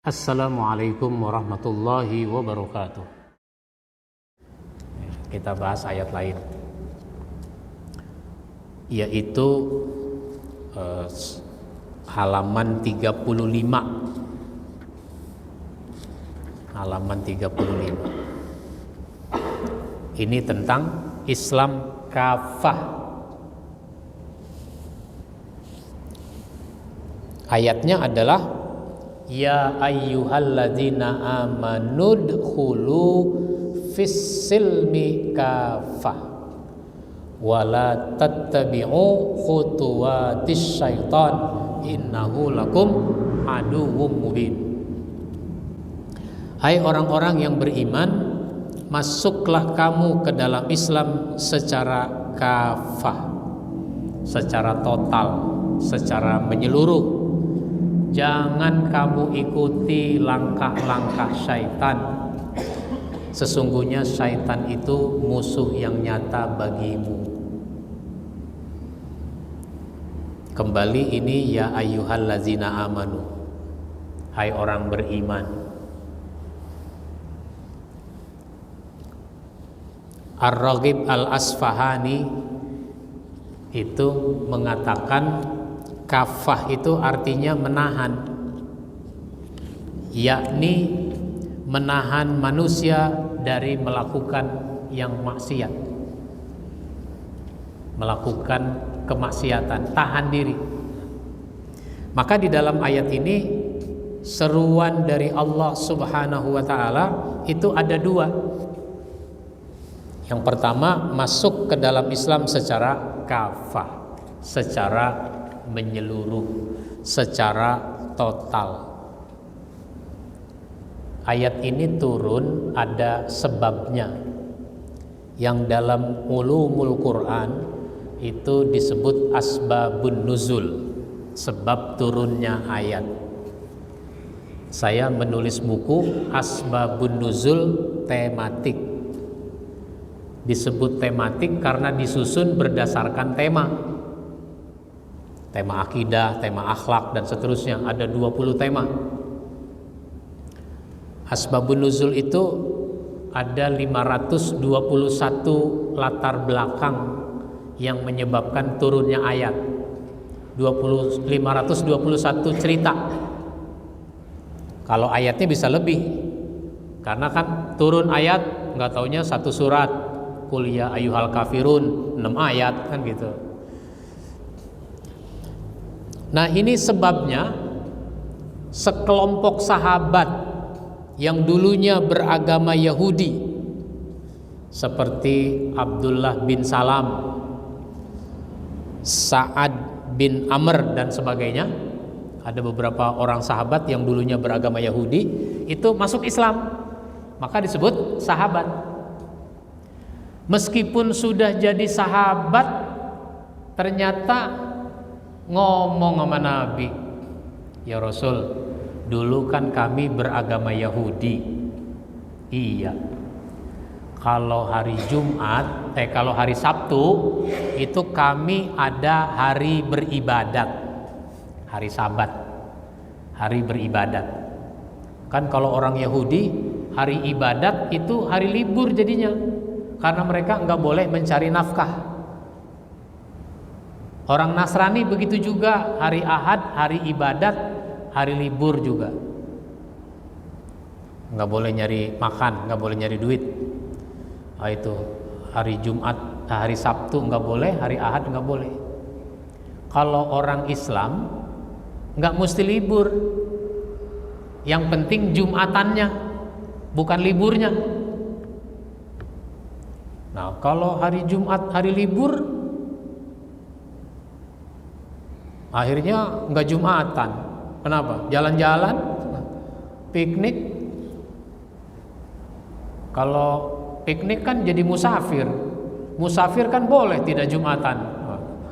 Assalamualaikum warahmatullahi wabarakatuh. Kita bahas ayat lain, yaitu halaman 35. Halaman 35. Ini tentang Islam kafah. Ayatnya adalah ya ayyuhalladzina amanu dkhulu fis-silmi kafah wala tattabi'u khutuwatis syaitan innahu lakum aduwwum mubin. Hai orang-orang yang beriman, masuklah kamu ke dalam Islam secara kafah, secara total, secara menyeluruh. Jangan kamu ikuti langkah-langkah syaitan. Sesungguhnya syaitan itu musuh yang nyata bagimu. Kembali ini ya ayyuhallazina amanu. Hai orang beriman. Ar-Raghib Al-Asfahani itu mengatakan kafah itu artinya menahan, yakni menahan manusia dari melakukan yang maksiat, melakukan kemaksiatan, tahan diri. Maka di dalam ayat ini seruan dari Allah Subhanahu wa ta'ala itu ada dua. Yang pertama, masuk ke dalam Islam secara kafah, secara menyeluruh, secara total. Ayat ini turun ada sebabnya, yang dalam ulumul Quran itu disebut asbabun nuzul, sebab turunnya ayat. Saya menulis buku asbabun nuzul tematik. Disebut tematik karena disusun berdasarkan tema akidah, tema akhlak, dan seterusnya. Ada 20 tema. Asbabun nuzul itu ada 521 latar belakang yang menyebabkan turunnya ayat. 521 cerita. Kalau ayatnya bisa lebih, karena kan turun ayat nggak taunya satu surat, Qul ya ayyuhal kafirun, 6 ayat kan gitu. Nah, ini sebabnya sekelompok sahabat yang dulunya beragama Yahudi seperti Abdullah bin Salam, Sa'ad bin Amr dan sebagainya. Ada beberapa orang sahabat yang dulunya beragama Yahudi itu masuk Islam, maka disebut sahabat. Meskipun sudah jadi sahabat, ternyata ngomong sama Nabi, ya Rasul, dulu kan kami beragama Yahudi. Iya, kalau hari Jumat, kalau hari Sabtu itu kami ada hari beribadat, hari Sabat, hari beribadat. Kan kalau orang Yahudi hari ibadat itu hari libur jadinya, karena mereka nggak boleh mencari nafkah. Orang Nasrani begitu juga, hari Ahad, hari ibadat, hari libur juga. Nggak boleh nyari makan, nggak boleh nyari duit. Nah, itu hari Jumat, hari Sabtu nggak boleh, hari Ahad nggak boleh. Kalau orang Islam nggak mesti libur, yang penting Jumatannya, bukan liburnya. Nah, kalau hari Jumat, hari libur, akhirnya nggak Jumatan. Kenapa? Jalan-jalan, piknik. Kalau piknik kan jadi musafir. Musafir kan boleh tidak Jumatan.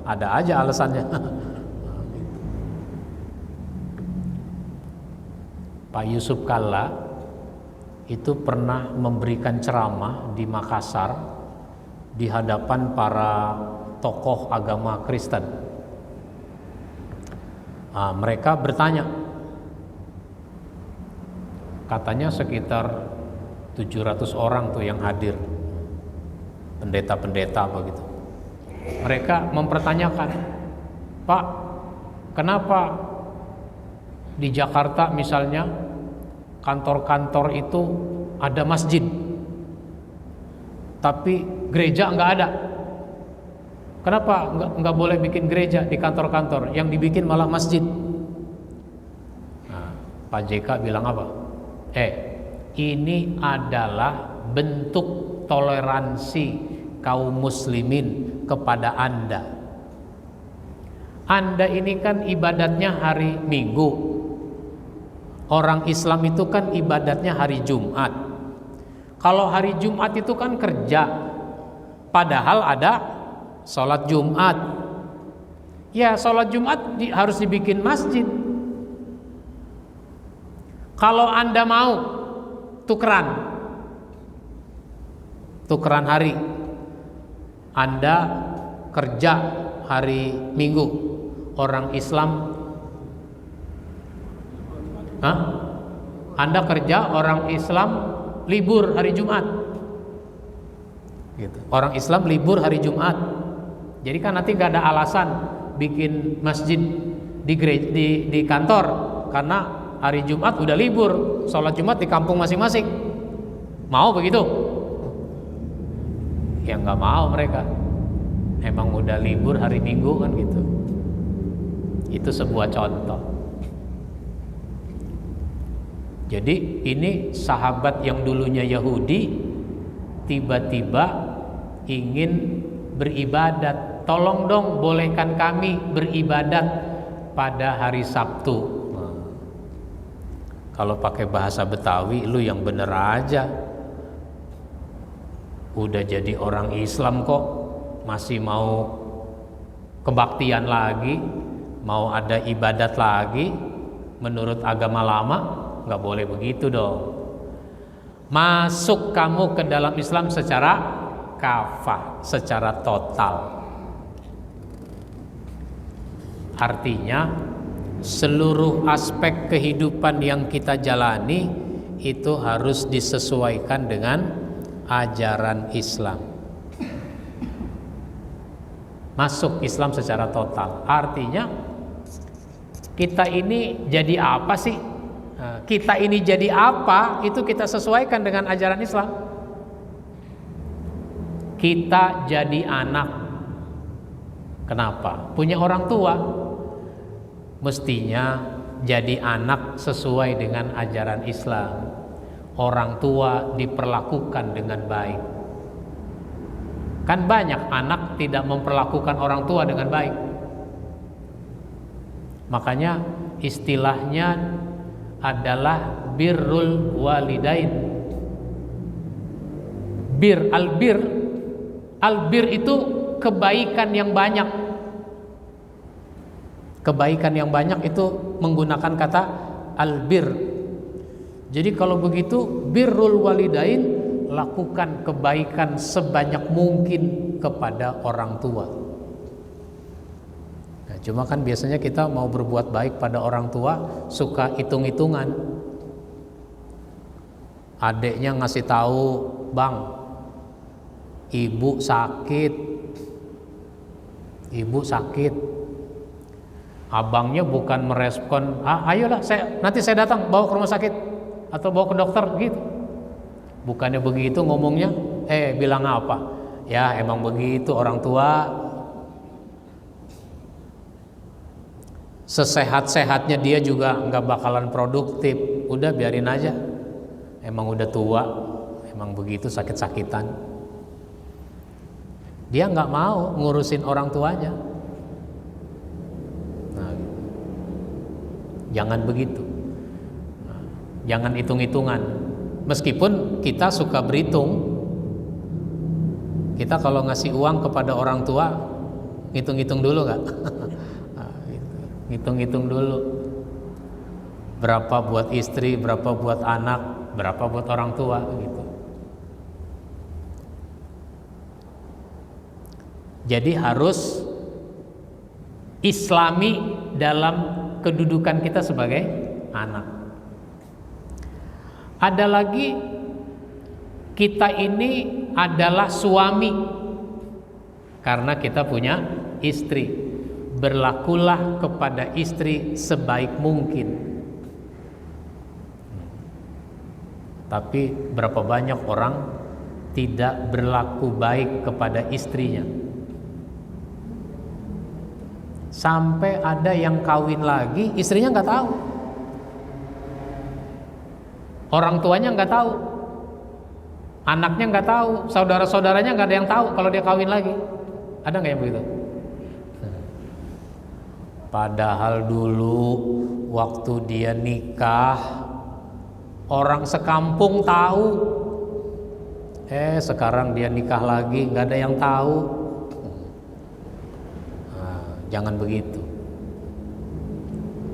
Ada aja alasannya. Pak Yusuf Kalla itu pernah memberikan ceramah di Makassar di hadapan para tokoh agama Kristen. Mereka bertanya, Katanya sekitar 700 orang tuh yang hadir, pendeta-pendeta begitu. Mereka mempertanyakan, Pak, kenapa di Jakarta misalnya kantor-kantor itu ada masjid, tapi gereja nggak ada? Kenapa nggak boleh bikin gereja di kantor-kantor, yang dibikin malah masjid? Nah, Pak JK bilang apa? Ini adalah bentuk toleransi kaum muslimin kepada Anda. Anda ini kan ibadatnya hari Minggu, orang Islam itu kan ibadatnya hari Jumat. Kalau hari Jumat itu kan kerja, padahal ada sholat Jumat. Ya, sholat Jumat harus dibikin masjid. Kalau Anda mau tukeran hari, Anda kerja hari Minggu, orang Islam, Anda kerja, orang Islam libur hari Jumat gitu. Orang Islam libur hari Jumat, jadi kan nanti gak ada alasan bikin masjid di kantor, karena hari Jumat udah libur, sholat Jumat di kampung masing-masing. Mau begitu? Ya nggak mau mereka. Emang udah libur hari Minggu kan gitu. Itu sebuah contoh. Jadi ini sahabat yang dulunya Yahudi tiba-tiba ingin beribadat. Tolong dong, bolehkan kami beribadat pada hari Sabtu. Kalau pakai bahasa Betawi, lu yang bener aja. Udah jadi orang Islam kok masih mau kebaktian lagi, mau ada ibadat lagi menurut agama lama? Nggak boleh begitu dong. Masuk kamu ke dalam Islam secara kafah, secara total. Artinya seluruh aspek kehidupan yang kita jalani itu harus disesuaikan dengan ajaran Islam. Masuk Islam secara total. Artinya kita ini jadi apa sih? Kita ini jadi apa? Itu kita sesuaikan dengan ajaran Islam. Kita jadi anak. Kenapa? Punya orang tua. Mestinya jadi anak sesuai dengan ajaran Islam. Orang tua diperlakukan dengan baik. Kan banyak anak tidak memperlakukan orang tua dengan baik. Makanya istilahnya adalah birrul walidain. Albir itu kebaikan yang banyak. Kebaikan yang banyak itu menggunakan kata albir. Jadi kalau begitu birrul walidain, lakukan kebaikan sebanyak mungkin kepada orang tua. Nah, cuma kan biasanya kita mau berbuat baik pada orang tua suka hitung-hitungan. Adeknya ngasih tahu, Bang, ibu sakit. Abangnya bukan merespon, ayolah nanti saya datang bawa ke rumah sakit atau bawa ke dokter gitu. Bukannya begitu ngomongnya, bilang apa? Ya emang begitu orang tua. Sesehat-sehatnya dia juga nggak bakalan produktif. Udah biarin aja. Emang udah tua, emang begitu sakit-sakitan. Dia nggak mau ngurusin orang tuanya. Jangan begitu. Jangan hitung-hitungan. Meskipun kita suka berhitung. Kita kalau ngasih uang kepada orang tua, hitung-hitung dulu nggak? Hitung-hitung dulu. Berapa buat istri, berapa buat anak, berapa buat orang tua gitu. Jadi harus Islami dalam kedudukan kita sebagai anak. Ada lagi, kita ini adalah suami karena kita punya istri. Berlakulah kepada istri sebaik mungkin. Tapi berapa banyak orang tidak berlaku baik kepada istrinya. Sampai ada yang kawin lagi, istrinya nggak tahu. Orang tuanya nggak tahu, anaknya nggak tahu, saudara-saudaranya nggak ada yang tahu kalau dia kawin lagi. Ada nggak yang begitu? Padahal dulu waktu dia nikah, orang sekampung tahu. Sekarang dia nikah lagi, nggak ada yang tahu. Nah, jangan begitu.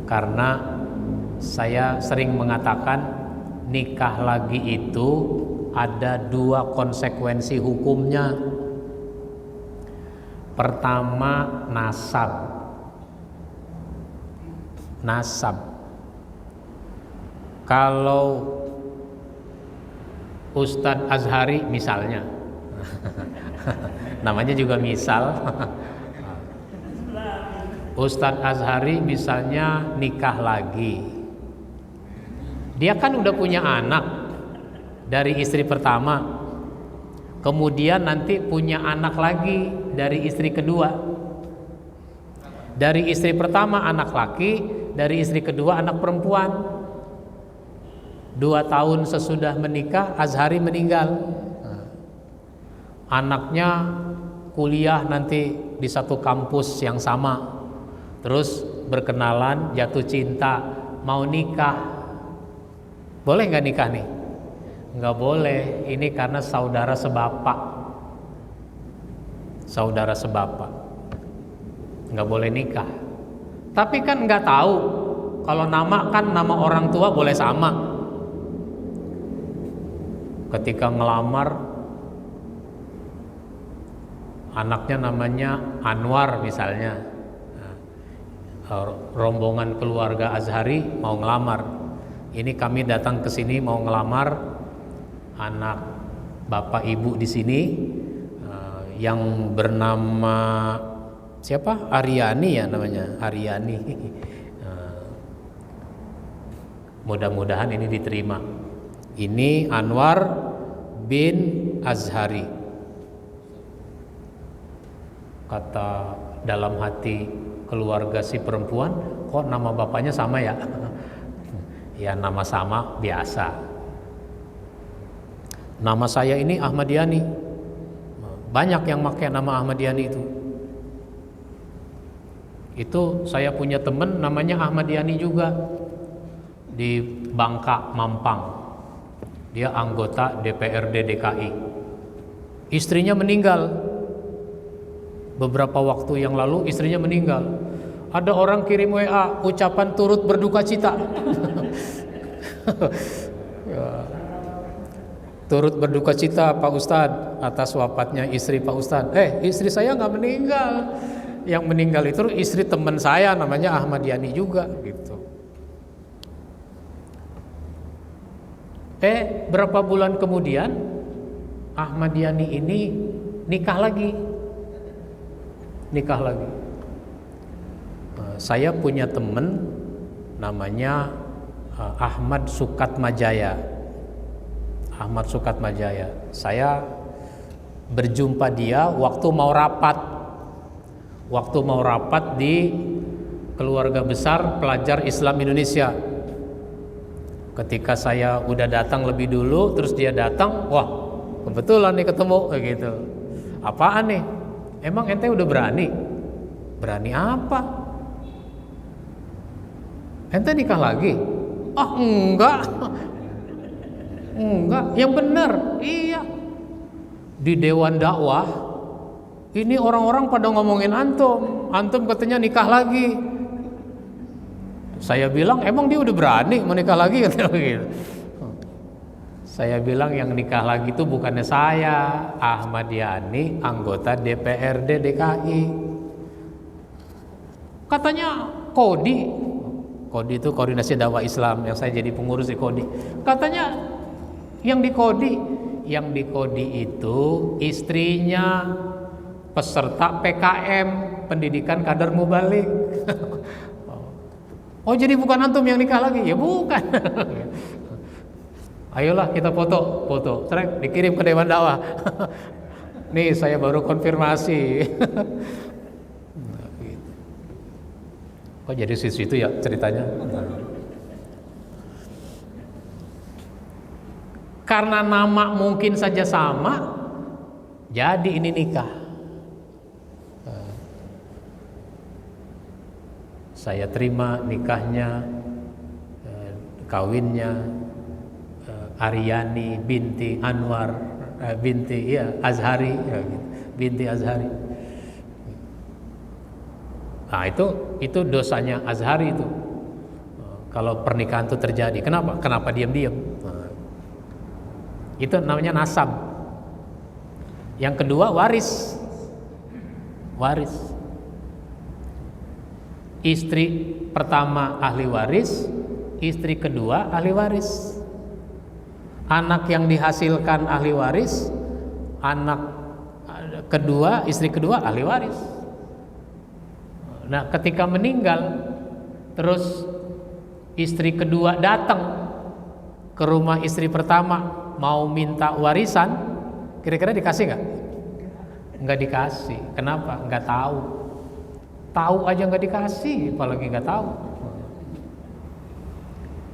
Karena saya sering mengatakan, nikah lagi itu ada dua konsekuensi hukumnya. Pertama, nasab. Kalau Ustadz Azhari misalnya, namanya juga misal, Ustadz Azhari misalnya nikah lagi. Dia kan udah punya anak dari istri pertama, kemudian nanti punya anak lagi dari istri kedua. Dari istri pertama anak laki, dari istri kedua anak perempuan. 2 tahun sesudah menikah, Azhari meninggal. Anaknya kuliah nanti di satu kampus yang sama, terus berkenalan, jatuh cinta, mau nikah. Boleh nggak nikah nih? Nggak boleh. Ini karena saudara sebapak. Saudara sebapak. Nggak boleh nikah. Tapi kan nggak tahu. Kalau nama kan nama orang tua boleh sama. Ketika ngelamar, anaknya namanya Anwar misalnya. Rombongan keluarga Azhari mau ngelamar. Ini kami datang ke sini mau ngelamar anak bapak ibu di sini yang bernama siapa? Aryani ya namanya, Aryani. Mudah-mudahan ini diterima. Ini Anwar bin Azhari. Kata dalam hati keluarga si perempuan, kok nama bapaknya sama ya? Ya nama sama biasa. Nama saya ini Ahmad Yani. Banyak yang pakai nama Ahmad Yani itu. Itu saya punya teman namanya Ahmad Yani juga di Bangka, Mampang. Dia anggota DPRD DKI. Istrinya meninggal. Beberapa waktu yang lalu istrinya meninggal. Ada orang kirim WA ucapan turut berduka cita. Ya. Turut berduka cita Pak Ustadz atas wafatnya istri Pak Ustadz. Istri saya nggak meninggal. Yang meninggal itu istri teman saya namanya Ahmad Yani juga gitu. Berapa bulan kemudian Ahmad Yani ini nikah lagi. Saya punya teman namanya Ahmad Sukatmajaya. Saya berjumpa dia waktu mau rapat di keluarga besar pelajar Islam Indonesia. Ketika saya udah datang lebih dulu, terus dia datang, wah kebetulan nih ketemu kayak gitu. Apaan nih? Emang ente udah berani? Berani apa? Ente nikah lagi? Enggak. Yang benar, iya. Di Dewan Dakwah ini orang-orang pada ngomongin antum katanya nikah lagi. Saya bilang emang dia udah berani menikah lagi katanya begitu. Saya bilang yang nikah lagi itu bukannya saya, Ahmad Yani, anggota DPRD DKI. Katanya Kodi itu koordinasi dakwah Islam yang saya jadi pengurus di Kodi. Katanya Yang dikodi itu istrinya peserta PKM, pendidikan kader mubalik. Oh, jadi bukan antum yang nikah lagi? Ya bukan. Ayolah kita foto, sering dikirim ke Dewan Dakwah. Nih saya baru konfirmasi. Kok jadi situ ya ceritanya? Karena nama mungkin saja sama, jadi ini nikah. Saya terima nikahnya, kawinnya Aryani binti Anwar binti Azhari, binti Azhari. Nah itu dosanya Azhari itu. Kalau pernikahan itu terjadi, kenapa diam-diam? Itu namanya nasab. Yang kedua waris. Istri pertama ahli waris, istri kedua ahli waris. Anak yang dihasilkan ahli waris, anak kedua, istri kedua ahli waris. Nah, ketika meninggal, terus istri kedua datang ke rumah istri pertama mau minta warisan, kira-kira dikasih nggak? Nggak dikasih. Kenapa? Nggak tahu. Tahu aja nggak dikasih, apalagi nggak tahu.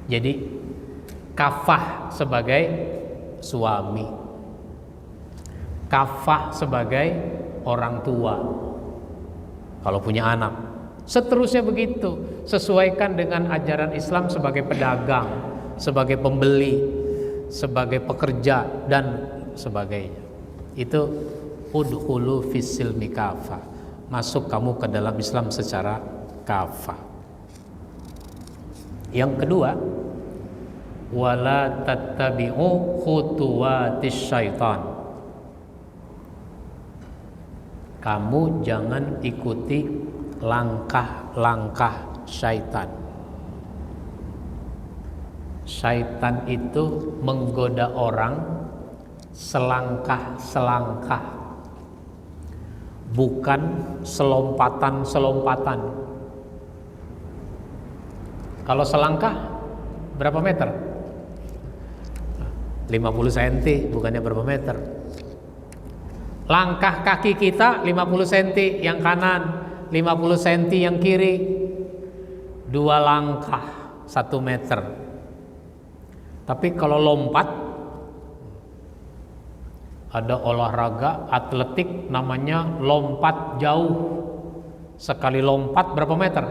Jadi kafah sebagai suami, kafah sebagai orang tua kalau punya anak. Seterusnya begitu, sesuaikan dengan ajaran Islam sebagai pedagang, sebagai pembeli, sebagai pekerja dan sebagainya. Itu udkhulu fis silmi kafah. Masuk kamu ke dalam Islam secara kafah. Yang kedua, wala tattabi'u khutuwatis syaitan. Kamu jangan ikuti langkah-langkah syaitan. Syaitan itu menggoda orang selangkah-selangkah, bukan selompatan-selompatan. Kalau selangkah berapa meter? 50 cm, bukannya berapa meter. Langkah kaki kita 50 cm yang kanan, 50 cm yang kiri. 2 langkah 1 meter. Tapi kalau lompat, ada olahraga atletik namanya lompat jauh. Sekali lompat berapa meter?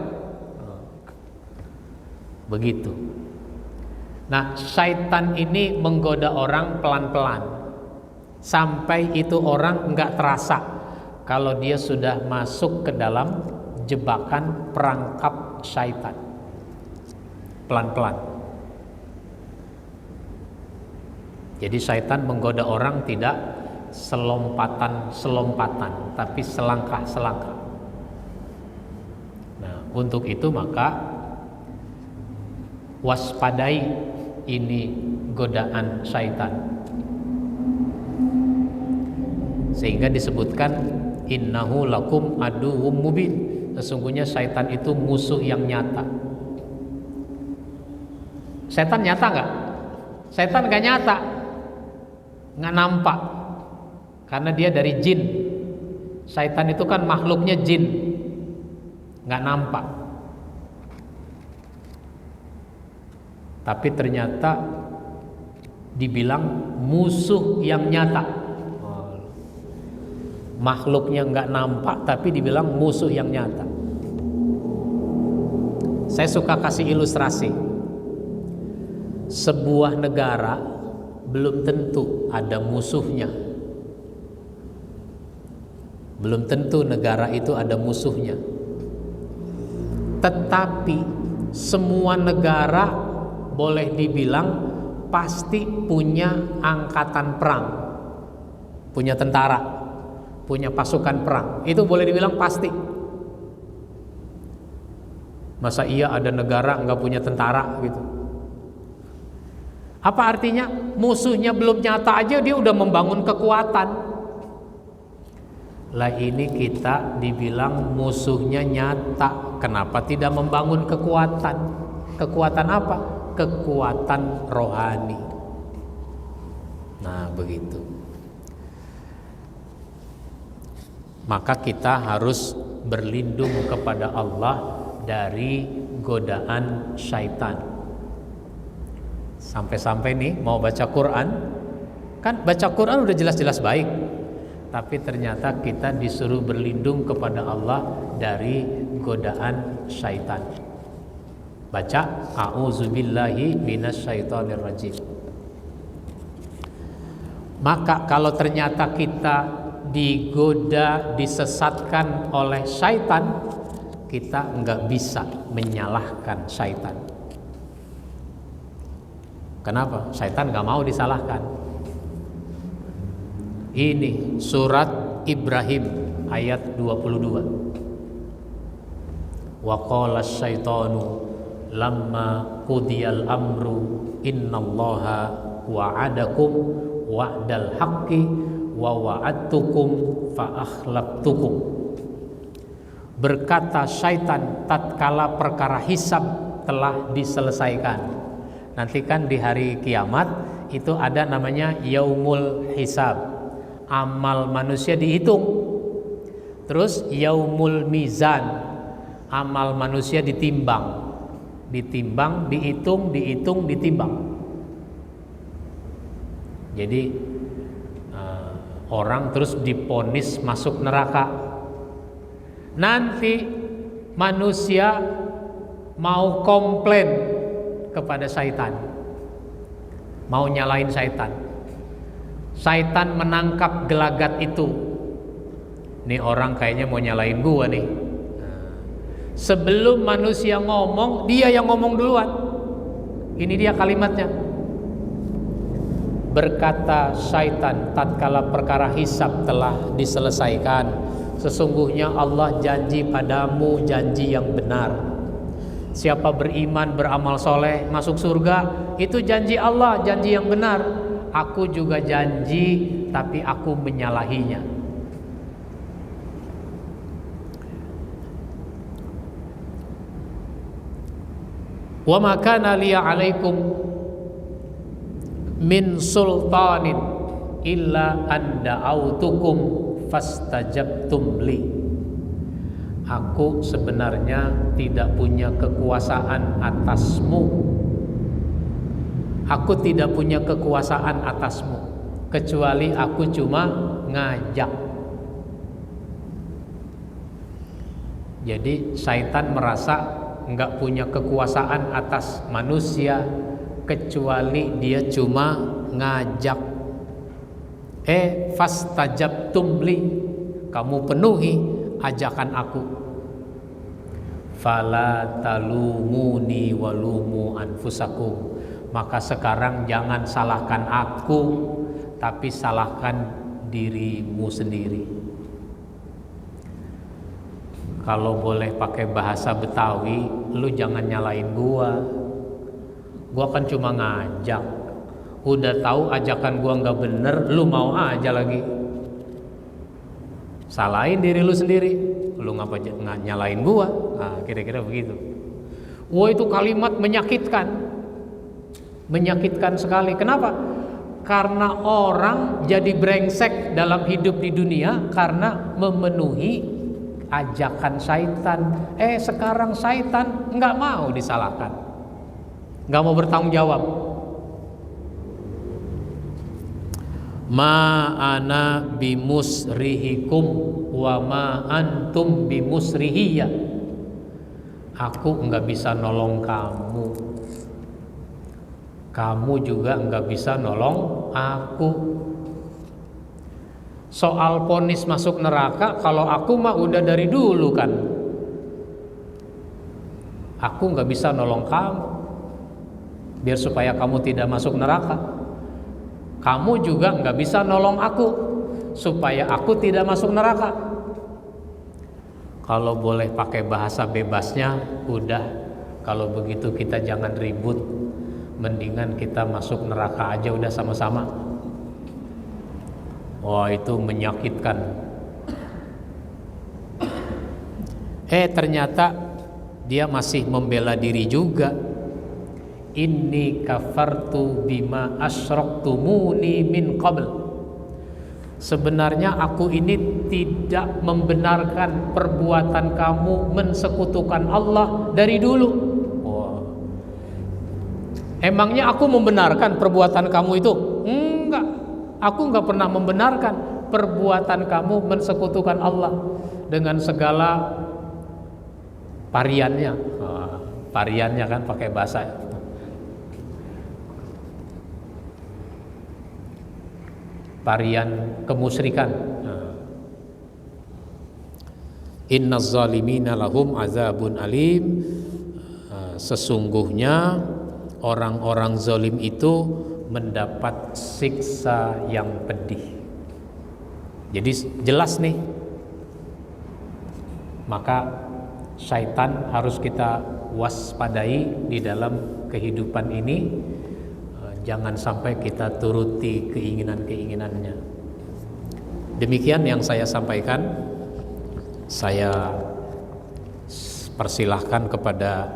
Begitu. Nah, syaitan ini menggoda orang pelan-pelan sampai itu orang enggak terasa kalau dia sudah masuk ke dalam jebakan perangkap syaitan. Pelan-pelan. Jadi syaitan menggoda orang tidak selompatan-selompatan, tapi selangkah-selangkah. Nah, untuk itu maka waspadai ini godaan syaitan. Sehingga disebutkan innahu lakum aduwwum mubin. Sesungguhnya syaitan itu musuh yang nyata. Syaitan nyata enggak? Syaitan enggak nyata. Nggak nampak karena dia dari jin. Syaitan itu kan makhluknya jin, nggak nampak, tapi ternyata dibilang musuh yang nyata. Makhluknya nggak nampak tapi dibilang musuh yang nyata. Saya suka kasih ilustrasi. Sebuah negara belum tentu ada musuhnya. Belum tentu negara itu ada musuhnya. Tetapi semua negara boleh dibilang pasti punya angkatan perang, punya tentara, punya pasukan perang. Itu boleh dibilang pasti. Masa iya ada negara nggak punya tentara gitu? Apa artinya? Musuhnya belum nyata aja dia udah membangun kekuatan. Lah ini kita dibilang musuhnya nyata, kenapa tidak membangun kekuatan? Kekuatan apa? Kekuatan rohani. Nah, begitu. Maka kita harus berlindung kepada Allah dari godaan syaitan. Sampai-sampai nih mau baca Quran, kan baca Quran udah jelas-jelas baik, tapi ternyata kita disuruh berlindung kepada Allah dari godaan syaitan. Baca a'udzubillahi minasyaitonirrajim. Maka kalau ternyata kita digoda, disesatkan oleh syaitan, kita nggak bisa menyalahkan syaitan. Kenapa? Syaitan nggak mau disalahkan. Ini surat Ibrahim ayat 22. Wa qala asyaitanu lamma qudiyal amru innallaha wa'adakum wa'dal haqqi wa wa'adtukum fa akhlaftukum. Berkata syaitan tatkala perkara hisab telah diselesaikan. Nanti kan di hari kiamat itu ada namanya yaumul hisab. Amal manusia dihitung. Terus yaumul mizan. Amal manusia ditimbang. Ditimbang, dihitung, ditimbang. Jadi orang terus diponis masuk neraka. Nanti manusia mau komplain kepada syaitan, mau nyalain syaitan. Syaitan menangkap gelagat itu. Nih orang kayaknya mau nyalain gua nih. Sebelum manusia ngomong, dia yang ngomong duluan. Ini dia kalimatnya. Berkata syaitan tatkala perkara hisab telah diselesaikan, sesungguhnya Allah janji padamu janji yang benar. Siapa beriman, beramal soleh, masuk surga, itu janji Allah, janji yang benar. Aku juga janji, tapi aku menyalahinya. Wa ma kana liya 'alaikum min sultanin illa an da'autukum fastajabtum li. Aku sebenarnya tidak punya kekuasaan atasmu. Aku tidak punya kekuasaan atasmu, kecuali aku cuma ngajak. Jadi syaitan merasa enggak punya kekuasaan atas manusia, kecuali dia cuma ngajak. Fastajabtum li, kamu penuhi ajakan aku. Fala talumuni walumu anfusakum. Maka sekarang jangan salahkan aku, tapi salahkan dirimu sendiri. Kalau boleh pakai bahasa Betawi, lu jangan nyalain gua. Gua kan cuma ngajak. Udah tahu ajakan gua nggak bener, lu mau aja lagi. Salahin diri lu sendiri. Lu ngapa nyalain gua? Nah, kira-kira begitu. Wah, itu kalimat menyakitkan. Menyakitkan sekali. Kenapa? Karena orang jadi brengsek dalam hidup di dunia karena memenuhi ajakan syaitan. Sekarang syaitan nggak mau disalahkan, nggak mau bertanggung jawab. Ma ana bimusrihikum wa ma antum bimusrihiyya. Aku nggak bisa nolong kamu, kamu juga nggak bisa nolong aku. Soal ponis masuk neraka, kalau aku mah udah dari dulu kan. Aku nggak bisa nolong kamu, biar supaya kamu tidak masuk neraka. Kamu juga nggak bisa nolong aku, supaya aku tidak masuk neraka. Kalau boleh pakai bahasa bebasnya, udah kalau begitu kita jangan ribut. mendingan kita masuk neraka aja udah sama-sama. Wah, itu menyakitkan. Ternyata dia masih membela diri juga. Inni kafartu bima asyraktumuni min qabl. Sebenarnya aku ini tidak membenarkan perbuatan kamu mensekutukan Allah dari dulu. Wow. Emangnya aku membenarkan perbuatan kamu itu? Enggak. Aku enggak pernah membenarkan perbuatan kamu mensekutukan Allah dengan segala variannya. Variannya kan pakai bahasa varian kemusyrikan. Innaz zalimina lahum azabun alim. Sesungguhnya orang-orang zalim itu mendapat siksa yang pedih. Jadi jelas nih. Maka syaitan harus kita waspadai di dalam kehidupan ini. Jangan sampai kita turuti keinginan-keinginannya. Demikian yang saya sampaikan. Saya persilahkan kepada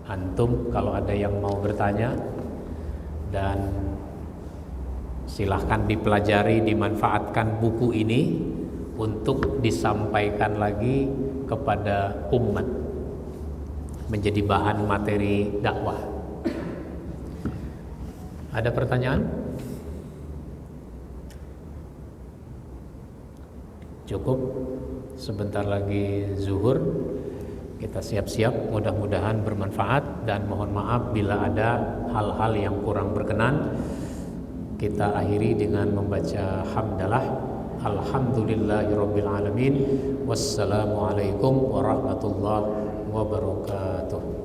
antum kalau ada yang mau bertanya, dan silahkan dipelajari, dimanfaatkan buku ini untuk disampaikan lagi kepada umat, menjadi bahan materi dakwah. Ada pertanyaan? Cukup. Sebentar lagi zuhur. Kita siap-siap, mudah-mudahan bermanfaat, dan mohon maaf bila ada hal-hal yang kurang berkenan. Kita akhiri dengan membaca hamdalah. Alhamdulillahirabbil alamin. Wassalamualaikum warahmatullahi wabarakatuh.